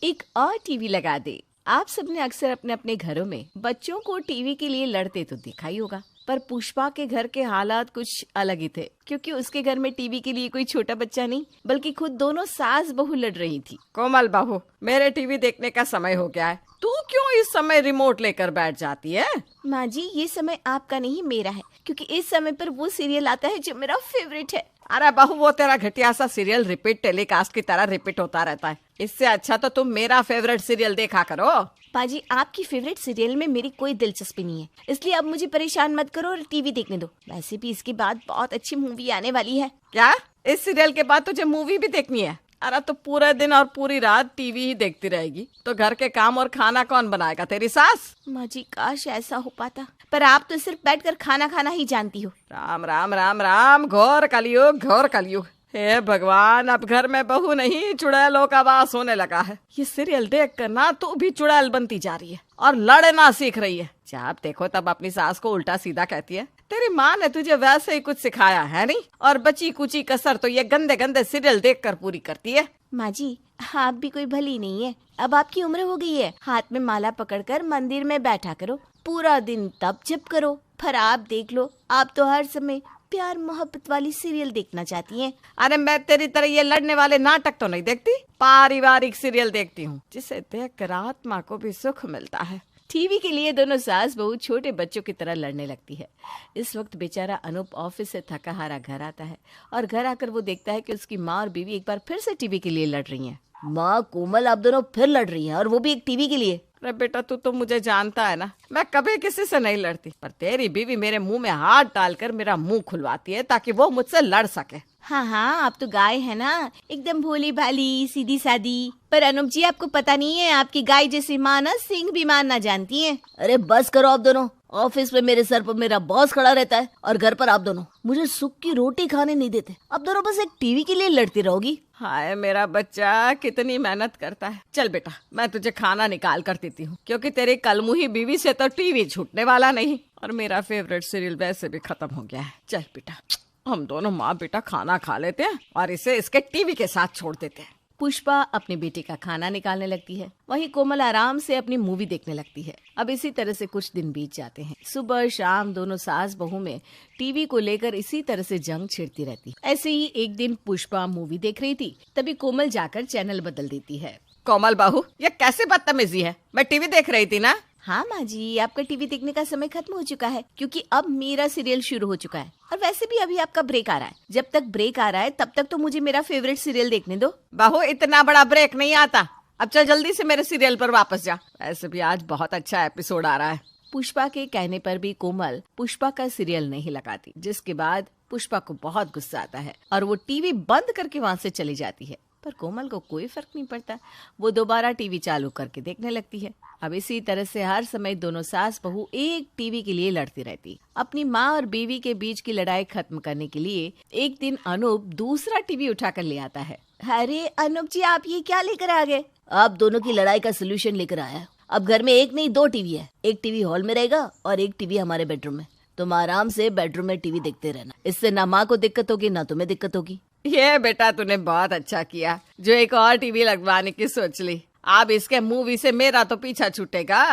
एक और टीवी लगा दे। आप सबने अक्सर अपने अपने घरों में बच्चों को टीवी के लिए लड़ते तो देखा ही होगा, पर पुष्पा के घर के हालात कुछ अलग ही थे, क्योंकि उसके घर में टीवी के लिए कोई छोटा बच्चा नहीं बल्कि खुद दोनों सास बहू लड़ रही थी। कोमल बहू, मेरे टीवी देखने का समय हो गया है, तू क्यों इस समय रिमोट लेकर बैठ जाती है? माँ जी, ये समय आपका नहीं मेरा है, क्योंकि इस समय पर वो सीरियल आता है जो मेरा फेवरेट है। अरे बहू, वो तेरा घटिया सा सीरियल रिपीट टेलीकास्ट की तरह रिपीट होता रहता है। इससे अच्छा तो तुम मेरा फेवरेट सीरियल देखा करो। पाजी, आपकी फेवरेट सीरियल में मेरी कोई दिलचस्पी नहीं है, इसलिए अब मुझे परेशान मत करो और टीवी देखने दो। वैसे भी इसके बाद बहुत अच्छी मूवी आने वाली है। क्या इस सीरियल के बाद तुझे मूवी भी देखनी है? अरे तो पूरे दिन और पूरी रात टीवी ही देखती रहेगी तो घर के काम और खाना कौन बनाएगा? तेरी सास? माँ जी, काश ऐसा हो पाता, पर आप तो सिर्फ बैठकर खाना खाना ही जानती हो। राम राम राम राम, घोर कलयुग, घोर कलयुग। हे भगवान, अब घर में बहू नहीं चुड़ैलों का वास होने लगा है। ये सीरियल देख कर ना तू भी चुड़ैल बनती जा रही है और लड़ना सीख रही है। जब देखो तब अपनी सास को उल्टा सीधा कहती है। तेरी माँ ने तुझे वैसे ही कुछ सिखाया है नहीं, और बची कुची कसर तो ये गंदे गंदे सीरियल देखकर पूरी करती है। माँ जी, आप भी कोई भली नहीं है। अब आपकी उम्र हो गई है, हाथ में माला पकड़कर मंदिर में बैठा करो, पूरा दिन तप जप करो। पर आप देख लो, आप तो हर समय प्यार मोहब्बत वाली सीरियल देखना चाहती हैं। अरे मैं तेरी तरह ये लड़ने वाले नाटक तो नहीं देखती, पारिवारिक सीरियल देखती हूँ जिसे देखकर आत्मा को भी सुख मिलता है। टीवी के लिए दोनों सास बहू छोटे बच्चों की तरह लड़ने लगती है। इस वक्त बेचारा अनूप ऑफिस से थका हारा घर आता है और घर आकर वो देखता है कि उसकी माँ और बीवी एक बार फिर से टीवी के लिए लड़ रही हैं। माँ कोमल, आप दोनों फिर लड़ रही हैं, और वो भी एक टीवी के लिए। अरे बेटा, तू तो मुझे जानता है ना, मैं कभी किसी से नहीं लड़ती, पर तेरी बीवी मेरे मुंह में हाथ डालकर मेरा मुंह खुलवाती है ताकि वो मुझसे लड़ सके। हाँ हाँ, आप तो गाय है ना, एकदम भोली भाली सीधी सादी। पर अनूप जी, आपको पता नहीं है, आपकी गाय जैसी माँ ना सिंह भी मारना जानती है। अरे बस करो आप दोनों। ऑफिस में मेरे सर पर मेरा बॉस खड़ा रहता है और घर पर आप दोनों मुझे सुख की रोटी खाने नहीं देते। अब दोनों बस एक टीवी के लिए लड़ती रहोगी। हाय मेरा बच्चा, कितनी मेहनत करता है। चल बेटा, मैं तुझे खाना निकाल कर देती हूँ, क्योंकि तेरी कलमुही बीवी से तो टीवी छूटने वाला नहीं, और मेरा फेवरेट सीरियल वैसे भी खत्म हो गया है। चल बेटा, हम दोनों माँ बेटा खाना खा लेते हैं और इसे इसके टीवी के साथ छोड़ देते हैं। पुष्पा अपने बेटे का खाना निकालने लगती है, वहीं कोमल आराम से अपनी मूवी देखने लगती है। अब इसी तरह से कुछ दिन बीत जाते हैं। सुबह शाम दोनों सास बहू में टीवी को लेकर इसी तरह से जंग छिड़ती रहती। ऐसे ही एक दिन पुष्पा मूवी देख रही थी, तभी कोमल जाकर चैनल बदल देती है। कोमल बहू, ये कैसी बदतमीजी है? मैं टीवी देख रही थी ना। हाँ माँ जी, आपका टीवी देखने का समय खत्म हो चुका है, क्योंकि अब मेरा सीरियल शुरू हो चुका है, और वैसे भी अभी आपका ब्रेक आ रहा है। जब तक ब्रेक आ रहा है तब तक तो मुझे मेरा फेवरेट सीरियल देखने दो। बहू, इतना बड़ा ब्रेक नहीं आता, अब चल जल्दी से मेरे सीरियल पर वापस जा। वैसे भी आज बहुत अच्छा एपिसोड आ रहा है। पुष्पा के कहने पर भी कोमल पुष्पा का सीरियल नहीं लगाती, जिसके बाद पुष्पा को बहुत गुस्सा आता है और वो टीवी बंद करके वहाँ से चली जाती है। पर कोमल को कोई फर्क नहीं पड़ता, वो दोबारा टीवी चालू करके देखने लगती है। अब इसी तरह से हर समय दोनों सास बहू एक टीवी के लिए लड़ती रहती। अपनी माँ और बीवी के बीच की लड़ाई खत्म करने के लिए एक दिन अनूप दूसरा टीवी उठाकर ले आता है। अरे अनूप जी, आप ये क्या लेकर आ गए? आप दोनों की लड़ाई का सोल्यूशन लेकर आया। अब घर में एक नहीं दो टीवी है। एक टीवी हॉल में रहेगा और एक टीवी हमारे बेडरूम में। तुम आराम से बेडरूम में टीवी देखते रहना, इससे ना माँ को दिक्कत होगी ना तुम्हें दिक्कत होगी। ये बेटा, तूने बहुत अच्छा किया जो एक और टीवी लगवाने की सोच ली। अब इसके मूवी से मेरा तो पीछा छूटेगा।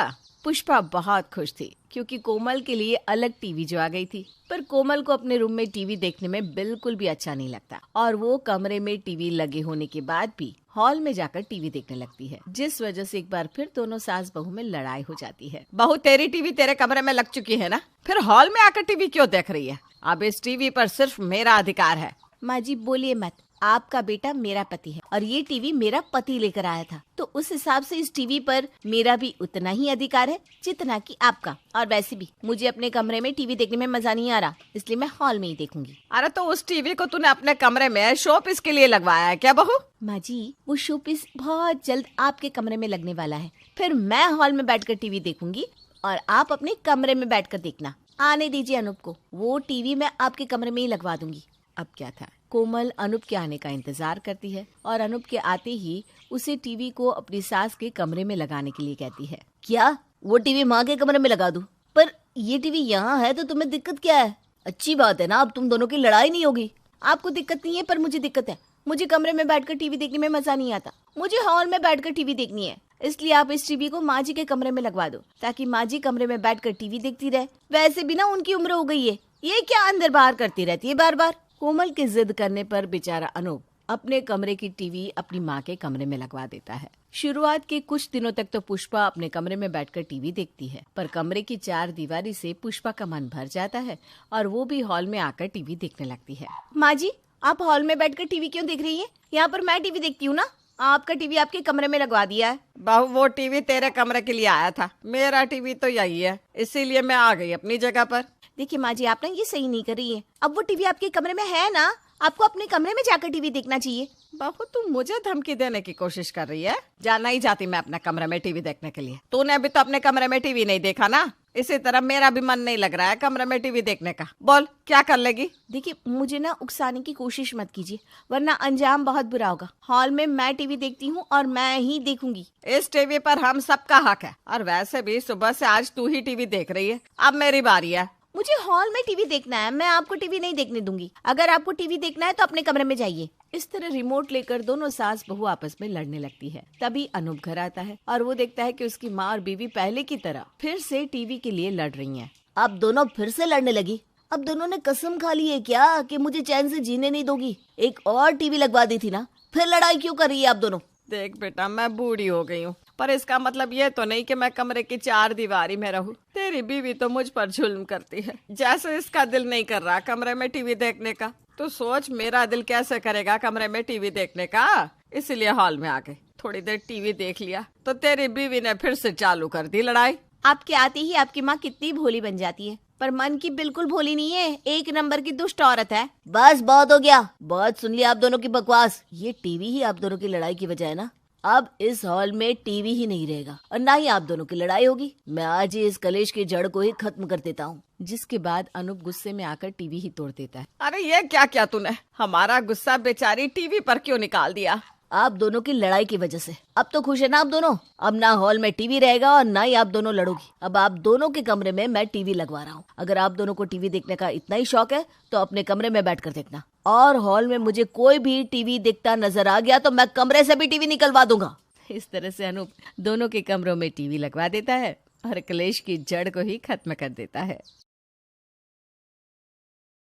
पुष्पा बहुत खुश थी, क्योंकि कोमल के लिए अलग टीवी जो आ गई थी। पर कोमल को अपने रूम में टीवी देखने में बिल्कुल भी अच्छा नहीं लगता, और वो कमरे में टीवी लगे होने के बाद भी हॉल में जाकर टीवी देखने लगती है, जिस वजह से एक बार फिर दोनों सास बहू में लड़ाई हो जाती है। बहू, तेरी टीवी तेरे कमरे में लग चुकी है ना, फिर हॉल में आकर टीवी क्यों देख रही है? अब इस टीवी पर सिर्फ मेरा अधिकार है। माँ जी, बोलिए मत, आपका बेटा मेरा पति है और ये टीवी मेरा पति लेकर आया था, तो उस हिसाब से इस टीवी पर मेरा भी उतना ही अधिकार है जितना कि आपका। और वैसे भी मुझे अपने कमरे में टीवी देखने में मजा नहीं आ रहा, इसलिए मैं हॉल में ही देखूंगी। अरे तो उस टीवी को तूने अपने कमरे में शो पीस के लिए लगवाया है क्या बहू? माँ जी, वो शो पीस बहुत जल्द आपके कमरे में लगने वाला है, फिर मैं हॉल में बैठकर टीवी देखूंगी और आप अपने कमरे में बैठकर देखना। आने दीजिए अनूप को, वो टीवी मैं आपके कमरे में ही लगवा दूंगी। अब क्या था, कोमल अनूप के आने का इंतजार करती है और अनूप के आते ही उसे टीवी को अपनी सास के कमरे में लगाने के लिए कहती है। क्या वो टीवी माँ के कमरे में लगा दूं? पर ये टीवी यहाँ है तो तुम्हें दिक्कत क्या है? अच्छी बात है ना, अब तुम दोनों की लड़ाई नहीं होगी। आपको दिक्कत नहीं है, पर मुझे दिक्कत है। मुझे कमरे में बैठकर टीवी देखने में मजा नहीं आता, मुझे हॉल में बैठकर टीवी देखनी है। इसलिए आप इस टीवी को माँ जी के कमरे में लगवा दो, ताकि माँ जी कमरे में बैठकर टीवी देखती रहे। वैसे भी ना उनकी उम्र हो गई है, ये क्या अंदर बाहर करती रहती है बार बार। कोमल की जिद करने पर बेचारा अनूप अपने कमरे की टीवी अपनी माँ के कमरे में लगवा देता है। शुरुआत के कुछ दिनों तक तो पुष्पा अपने कमरे में बैठकर टीवी देखती है, पर कमरे की चार दीवारी से पुष्पा का मन भर जाता है और वो भी हॉल में आकर टीवी देखने लगती है। माँ जी, आप हॉल में बैठकर टीवी क्यों देख रही हैं? यहाँ पर मैं टीवी देखती हूँ ना। आपका टीवी आपके कमरे में लगवा दिया है। बहू, वो टीवी तेरे कमरे के लिए आया था, मेरा टीवी तो यही है, इसीलिए मैं आ गई अपनी जगह पर। देखिए माँ जी, आप ना ये सही नहीं कर रही है। अब वो टीवी आपके कमरे में है ना, आपको अपने कमरे में जाकर टीवी देखना चाहिए। बहू, तू मुझे धमकी देने की कोशिश कर रही है? जाना ही जाती मैं अपने कमरे में टीवी देखने के लिए। तूने अभी तो अपने कमरे में टीवी नहीं देखा ना, इसी तरह मेरा भी मन नहीं लग रहा है कमरे में टीवी देखने का। बोल, क्या कर लेगी? देखिए, मुझे ना उकसाने की कोशिश मत कीजिए, वरना अंजाम बहुत बुरा होगा। हॉल में मैं टीवी देखती हूँ और मैं ही देखूंगी। इस टीवी पर हम सबका हक है, और वैसे भी सुबह से आज तू ही टीवी देख रही है, अब मेरी बारी है। मुझे हॉल में टीवी देखना है, मैं आपको टीवी नहीं देखने दूंगी। अगर आपको टीवी देखना है तो अपने कमरे में जाइए। इस तरह रिमोट लेकर दोनों सास बहू आपस में लड़ने लगती है। तभी अनूप घर आता है और वो देखता है कि उसकी माँ और बीवी पहले की तरह फिर से टीवी के लिए लड़ रही हैं। अब दोनों फिर से लड़ने लगी। अब दोनों ने कसम खा ली है क्या कि मुझे चैन से जीने नहीं दोगी? एक और टीवी लगवा दी थी ना, फिर लड़ाई क्यों कर रही है आप दोनों? देख बेटा, मैं बूढ़ी हो गई हूँ, पर इसका मतलब ये तो नहीं कि मैं कमरे की चार दीवारी में रहूं। तेरी बीवी तो मुझ पर जुल्म करती है, जैसे इसका दिल नहीं कर रहा कमरे में टीवी देखने का, तो सोच मेरा दिल कैसे करेगा कमरे में टीवी देखने का। इसलिए हॉल में आ गई, थोड़ी देर टीवी देख लिया तो तेरी बीवी ने फिर से चालू कर दी लड़ाई। आपके आते ही आपकी माँ कितनी भोली बन जाती है, पर मन की बिल्कुल भोली नहीं है, एक नंबर की दुष्ट औरत है। बस बहुत हो गया, बहुत सुन लिया आप दोनों की बकवास। ये टीवी ही आप दोनों की लड़ाई की वजह है ना। अब इस हॉल में टीवी ही नहीं रहेगा और ना ही आप दोनों की लड़ाई होगी। मैं आज ही इस कलेश की जड़ को ही खत्म कर देता हूँ। जिसके बाद अनूप गुस्से में आकर टीवी ही तोड़ देता है। अरे ये क्या किया तूने? हमारा गुस्सा बेचारी टीवी पर क्यों निकाल दिया? आप दोनों की लड़ाई की वजह से। अब तो खुश है ना आप दोनों? अब ना हॉल में टीवी रहेगा और ना ही आप दोनों लड़ोगी। अब आप दोनों के कमरे में मैं टीवी लगवा रहा हूँ। अगर आप दोनों को टीवी देखने का इतना ही शौक है तो अपने कमरे में बैठकर देखना, और हॉल में मुझे कोई भी टीवी देखता नजर आ गया तो मैं कमरे से भी टीवी निकलवा दूंगा। इस तरह से अनूप दोनों के कमरों में टीवी लगवा देता है और कलेश की जड़ को ही खत्म कर देता है।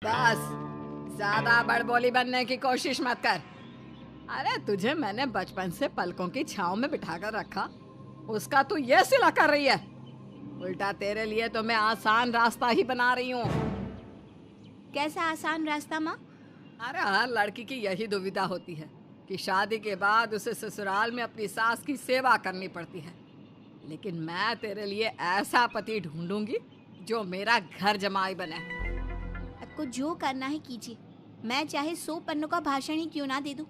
बस, ज्यादा बड़बोली बनने की कोशिश मत कर। अरे तुझे मैंने बचपन से पलकों की छांव में बिठाकर रखा, उसका तू ये सिला कर रही है। उल्टा तेरे लिए तो मैं आसान रास्ता ही बना रही हूँ। कैसा आसान रास्ता माँ? अरे हर लड़की की यही दुविधा होती है कि शादी के बाद उसे ससुराल में अपनी सास की सेवा करनी पड़ती है, लेकिन मैं तेरे लिए ऐसा पति ढूंढूंगी जो मेरा घर जमाई बने। आपको जो करना है कीजिए, मैं चाहे 100 पन्नों का भाषण ही क्यों ना दे दूं,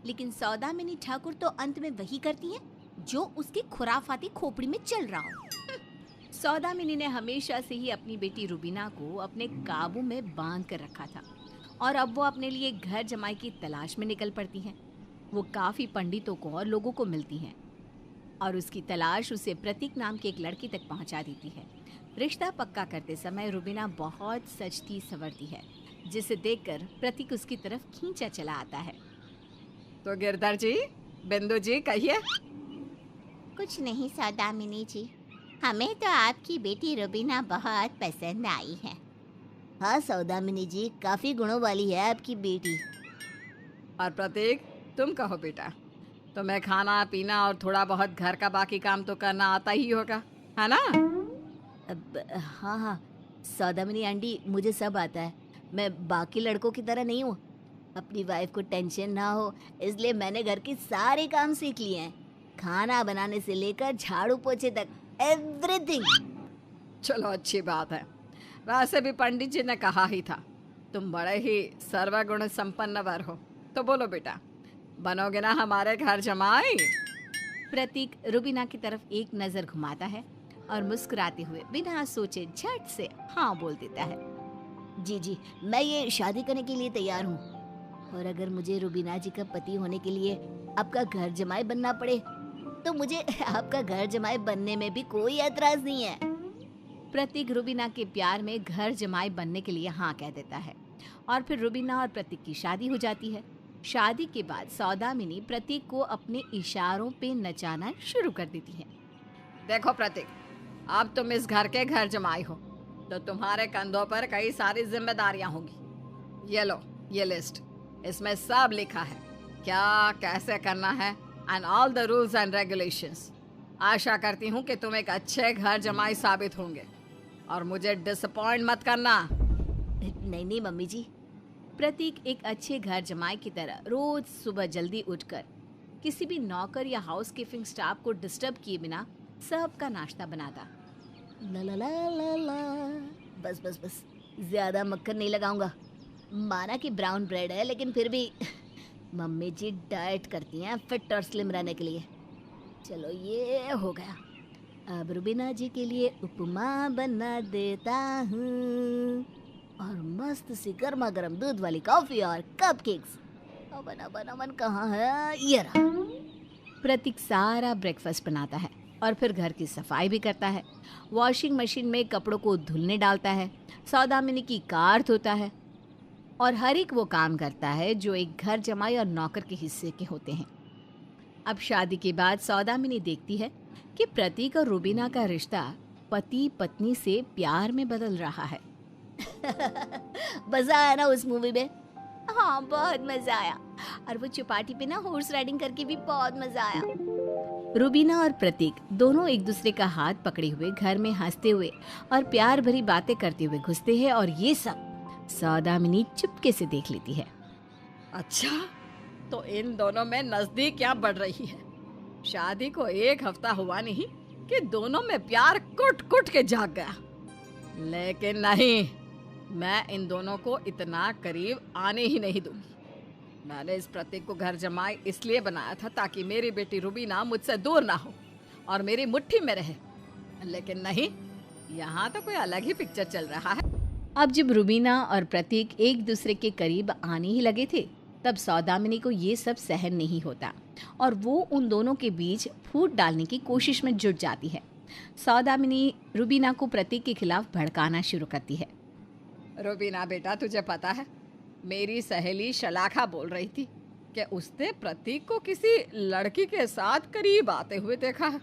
लेकिन सौदामिनी ठाकुर तो अंत में वही करती है जो उसकी खुराफाती खोपड़ी में चल रहा हो। सौदामिनी ने हमेशा से ही अपनी बेटी रुबीना को अपने काबू में बांध कर रखा था और अब वो अपने लिए घर जमाई की तलाश में निकल पड़ती है। वो काफी पंडितों को और लोगों को मिलती है और उसकी तलाश उसे प्रतीक नाम के एक लड़की तक पहुंचा देती है। रिश्ता पक्का करते समय रुबीना बहुत सजती संवरती है, जिसे देखकर प्रतीक उसकी तरफ खींचा चला आता है। तो गिरधर जी, बिंदु जी, कहिए। कुछ नहीं सौदामिनी जी, हमें तो आपकी बेटी रुबीना बहुत पसंद आई है। हाँ सौदामिनी जी, काफी गुणों वाली है आपकी बेटी। और प्रतीक, तुम कहो बेटा, तुम्हें खाना पीना और थोड़ा बहुत घर का बाकी काम तो करना आता ही होगा, है ना? हाँ हाँ सौदामिनी आंटी, मुझे सब आता है। मैं बाकी लड़कों की तरह नहीं हूँ। अपनी वाइफ को टेंशन ना हो इसलिए मैंने घर के सारे काम सीख लिए हैं, खाना बनाने से लेकर झाड़ू पोछे तक, एवरीथिंग। चलो अच्छी बात है। वैसे भी पंडित जी ने कहा ही था तुम बड़े ही सर्वगुण संपन्न वर हो। तो बोलो बेटा, बनोगे ना हमारे घर जमाई? प्रतीक रुबीना की तरफ एक नजर घुमाता है और मुस्कुराते हुए बिना सोचे झट से हाँ बोल देता है। जी जी, मैं ये शादी करने के लिए तैयार हूँ, और अगर मुझे रुबीना जी का पति होने के लिए आपका घर जमाई बनना पड़े तो मुझे आपका घर जमाई बनने में भी कोई एतराज नहीं है। प्रतीक रुबीना के प्यार में घर जमाई बनने के लिए हाँ कह देता है और फिर रुबीना और प्रतीक की शादी हो जाती है। शादी के बाद सौदामिनी प्रतीक को अपने इशारों पे नचाना शुरू कर देती है। देखो प्रतीक, अब तुम इस घर के घर जमाई हो तो तुम्हारे कंधों पर कई सारी जिम्मेदारियां होंगी। ये लो, ये लिस्ट, इसमें सब लिखा है, क्या कैसे करना है and all the rules and regulations. आशा करती हूँ कि तुम एक अच्छे घर जमाई साबित होंगे और मुझे डिसअपॉइंट मत करना। नहीं नहीं मम्मी जी। प्रतीक एक अच्छे घर जमाई की तरह रोज सुबह जल्दी उठकर किसी भी नौकर या हाउसकीपिंग स्टाफ को डिस्टर्ब किए बिना सबका नाश्ता बनाता। ला ला ला ला ला। बस बस बस, ज्यादा मक्खन नहीं लगाऊंगा। माना कि ब्राउन ब्रेड है, लेकिन फिर भी मम्मी जी डाइट करती हैं फिट और स्लिम रहने के लिए। चलो ये हो गया। अब रुबीना जी के लिए उपमा बना देता हूँ और मस्त सी गर्मा गर्म दूध वाली कॉफी और कपकेक्स। अवन अवन कहाँ है? ये रहा। प्रतीक सारा ब्रेकफास्ट बनाता है और फिर घर की सफाई भी करता है। वॉशिंग मशीन में कपड़ों को धुलने डालता है, सौदामिनी की कार धोता है और हर एक वो काम करता है जो एक घर जमाई और नौकर के हिस्से के होते हैं। अब शादी के बाद सौदामिनी देखती है कि प्रतीक और रुबीना का रिश्ता पति पत्नी से प्यार में बदल रहा है। मजा आया ना उस मूवी में? हाँ बहुत मजा आया। और वो चौपाटी पे ना हॉर्स राइडिंग करके भी बहुत मजा आया। रुबीना और प्रतीक दोनों एक दूसरे का हाथ पकड़े हुए घर में हंसते हुए और प्यार भरी बातें करते हुए घुसते हैं और ये सब सौदामिनी चुपके से देख लेती है। अच्छा, तो इन दोनों में नजदीकियां बढ़ रही है। शादी को 1 हफ्ता हुआ नहीं कि दोनों में प्यार कुट कुट के जाग गया। लेकिन नहीं, मैं इन दोनों को इतना करीब आने ही नहीं दूंगी। मैंने इस प्रतीक को घर जमाई इसलिए बनाया था ताकि मेरी बेटी रुबीना मुझसे दूर ना हो और मेरी मुट्ठी में रहे। लेकिन नहीं, यहाँ तो कोई अलग ही पिक्चर चल रहा है। अब जब रुबीना और प्रतीक एक दूसरे के करीब आने ही लगे थे, तब सौदामिनी को ये सब सहन नहीं होता और वो उन दोनों के बीच फूट डालने की कोशिश में जुट जाती है। सौदामिनी रुबीना को प्रतीक के खिलाफ भड़काना शुरू करती है। रुबीना बेटा, तुझे पता है, मेरी सहेली शलाखा बोल रही थी कि उसने प्रतीक को किसी लड़की के साथ करीब आते हुए देखा है,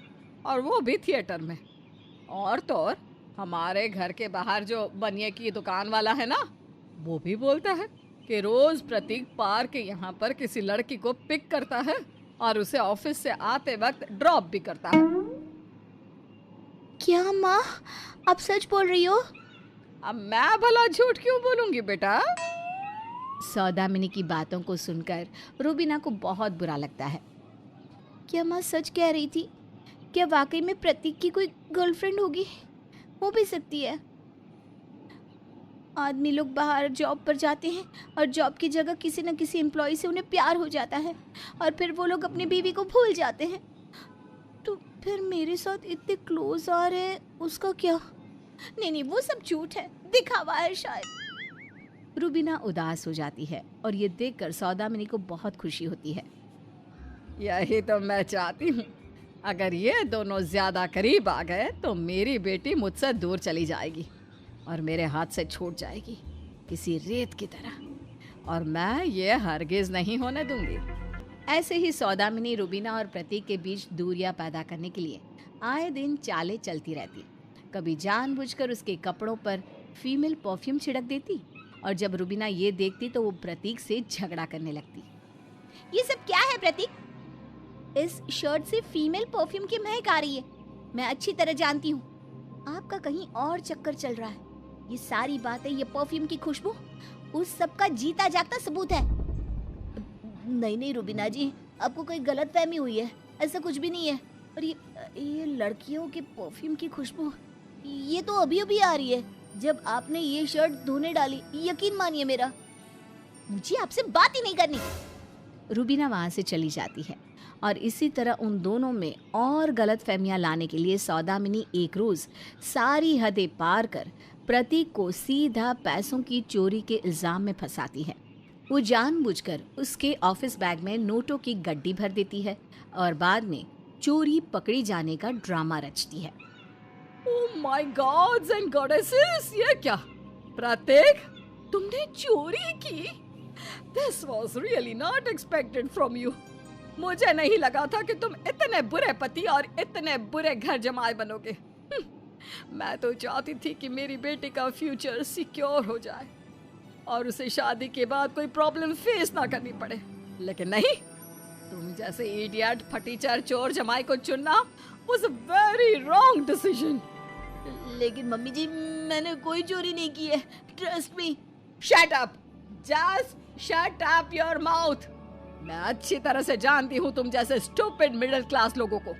और वो भी थिएटर में। और तो और हमारे घर के बाहर जो बनिए की दुकान वाला है ना, वो भी बोलता है कि रोज प्रतीक पार्क के यहाँ पर किसी लड़की को पिक करता है और उसे ऑफिस से आते वक्त ड्रॉप भी करता है। क्या माँ, आप सच बोल रही हो? अब मैं भला झूठ क्यों बोलूंगी बेटा? सौदामिनी की बातों को सुनकर रुबीना को बहुत बुरा लगता है। क्या माँ सच कह रही थी? क्या वाकई में प्रतीक की कोई गर्लफ्रेंड होगी? हो भी सकती है। आदमी लोग बाहर जॉब पर जाते हैं और जॉब की जगह किसी न किसी एम्प्लॉय से उन्हें प्यार हो जाता है और फिर वो लोग अपनी बीवी को भूल जाते हैं। तो फिर मेरे साथ इतने क्लोज आ रहे हैं, उसका क्या? नहीं, वो सब झूठ है, दिखावा है शायद। रुबीना उदास हो जाती है और ये देखकर सौदामिनी को बहुत खुशी होती है। यही तो मैं चाहती हूँ। अगर ये दोनों ज्यादा करीब आ गए तो मेरी बेटी मुझसे दूर चली जाएगी और मेरे हाथ से छूट जाएगी किसी रेत की तरह, और मैं ये हरगिज नहीं होने दूंगी। ऐसे ही सौदामिनी रुबीना और प्रतीक के बीच दूरियां पैदा करने के लिए आए दिन चालें चलती रहती। कभी जानबूझकर उसके कपड़ों पर फीमेल परफ्यूम छिड़क देती और जब रुबीना ये देखती तो वो प्रतीक से झगड़ा करने लगती। ये सब क्या है प्रतीक? इस शर्ट से फीमेल परफ्यूम की महक आ रही है। मैं अच्छी तरह जानती हूँ आपका कहीं और चक्कर चल रहा है। ये सारी बातें, ये परफ्यूम की खुशबू उस सब का जीता जागता सबूत है। नहीं रुबीना जी, आपको कोई गलतफहमी हुई है, ऐसा कुछ भी नहीं है। और ये लड़कियों के परफ्यूम की खुशबू, ये तो अभी अभी आ रही है जब आपने ये शर्ट धोने डाली। यकीन मानिए मेरा, मुझे आपसे बात ही नहीं करनी। रुबीना वहां से चली जाती है और इसी तरह उन दोनों में और गलतफहमियां लाने के लिए सौदामिनी एक रोज सारी हदें पार कर प्रतीक को सीधा पैसों की चोरी के इल्जाम में फंसाती है। वो जानबूझकर उसके ऑफिस बैग में नोटों की गड्डी भर देती है और बाद में चोरी पकड़ी जाने का ड्रामा रचती है। Oh my gods and goddesses, ये क्या? प्रतीक, तुमने चोरी की? This was really not expected from you. मुझे नहीं लगा था कि तुम इतने बुरे पति और इतने बुरे घर जमाए बनोगे। मैं तो चाहती थी कि मेरी बेटी का फ्यूचर सिक्योर हो जाए और उसे शादी के बाद कोई प्रॉब्लम फेस ना करनी पड़े, लेकिन नहीं, तुम जैसे इडियट फटीचर चोर जमाई को चुनना was a very wrong decision। लेकिन मम्मी जी, मैंने कोई चोरी नहीं की है, trust me. Shut up! Just shut up your mouth! मैं अच्छी तरह से जानती हूँ तुम जैसे स्टूपिड मिडिल क्लास लोगों को।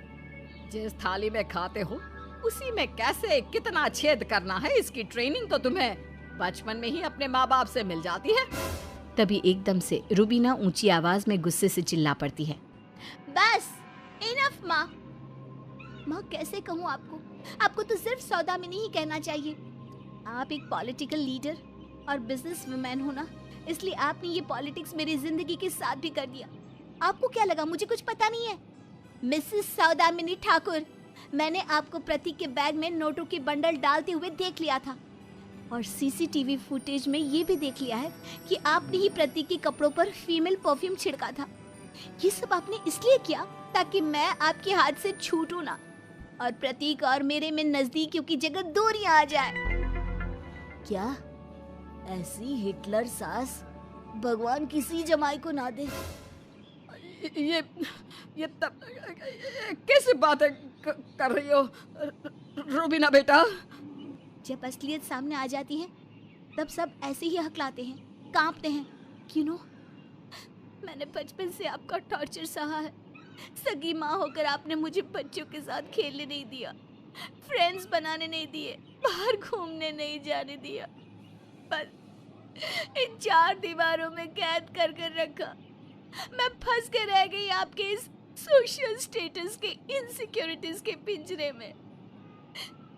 जिस थाली में खाते हो उसी में कैसे कितना छेद करना है, इसकी ट्रेनिंग तो तुम्हें बचपन में ही अपने माँ बाप से मिल जाती है। तभी एकदम से रूबीना ऊंची आवाज में गुस्से से चिल्ला पड़ती है। बस, इनफ माँ। माँ कैसे कहूँ आपको? आपको तो सिर्फ सौदामिनी ही कहना चाहिए। आप एक पॉलिटिकल लीडर और बिजनेस वुमेन हो ना, इसलिए आपने ये पॉलिटिक्स मेरी जिंदगी के साथ भी कर दिया। आपको क्या लगा मुझे कुछ पता नहीं है? मिसेस सौदामिनी ठाकुर, मैंने आपको प्रतीक के बैग में नोटों के बंडल डालते हुए देख लिया था और सीसीटीवी फुटेज में ये भी देख लिया है कि आपने ही प्रतीक के कपड़ों पर फीमेल परफ्यूम छिड़का था। ये सब आपने इसलिए किया ताकि मैं आपके हाथ से छूटूं ना और प्रतीक और मेरे में नजदीकियों की जगह दूरियां आ जाए। क्या ऐसी हिटलर सास भगवान किसी जमाई को ना दे। ये तब कैसे बातें कर रही हो रूबीना बेटा? जब असलियत सामने आ जाती है तब सब ऐसे ही हकलाते हैं, कांपते हैं। You know, मैंने बचपन से आपका टॉर्चर सहा है। सगी माँ होकर आपने मुझे बच्चों के साथ खेलने नहीं दिया, फ्रेंड्स बनाने नहीं दिए, बाहर घूमने नहीं जाने दिया, बस इन 4 दीवारों में कैद कर कर रखा। मैं फंस के रह गई आपके इस सोशल स्टेटस के इनसिक्योरिटीज के पिंजरे में।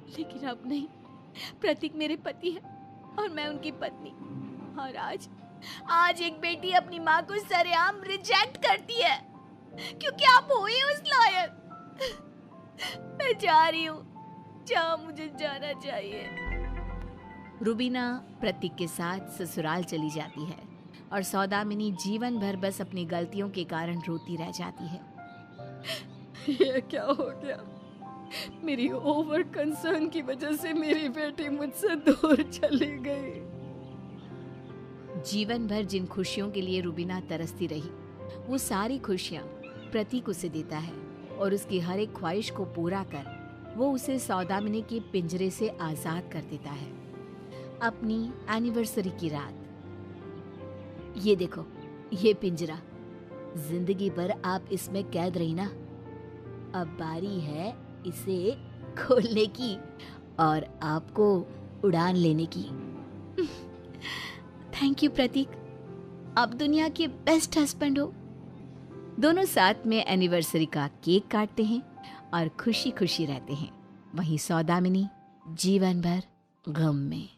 लेकिन अब नहीं, प्रतीक मेरे पति है और मैं उनकी पत्नी। और आज एक बेटी अपनी माँ को सरेआम रिजेक्ट करती है क्योंकि आप हो ही उस लायक। मैं जा रही हूँ जहाँ मुझे जाना चाहिए। रूबीना प्रतीक के साथ ससुराल चली जाती है और सौदामिनी जीवन भर बस अपनी गलतियों के कारण रोती रह जाती है। ये क्या हो गया? मेरी ओवर कंसर्न की वजह से मेरी बेटी मुझसे दूर चली गई। जीवन भर जिन खुशियों के लिए रूबीना तरसती रही, वो सारी खुशियाँ प्रतीक उसे देता है और उसकी हर एक ख्वाहिश को पूरा कर वो उसे सौदामिनी के पिंजरे से आजाद कर देता है। अपनी एनिवर्सरी की रात, ये देखो, ये पिंजरा, जिंदगी भर आप इसमें कैद रही ना, अब बारी है इसे खोलने की और आपको उड़ान लेने की। थैंक यू प्रतीक, आप दुनिया के बेस्ट हस्बैंड हो। दोनों साथ में एनिवर्सरी का केक काटते हैं और खुशी खुशी रहते हैं। वहीं सौदामिनी जीवन भर गम में।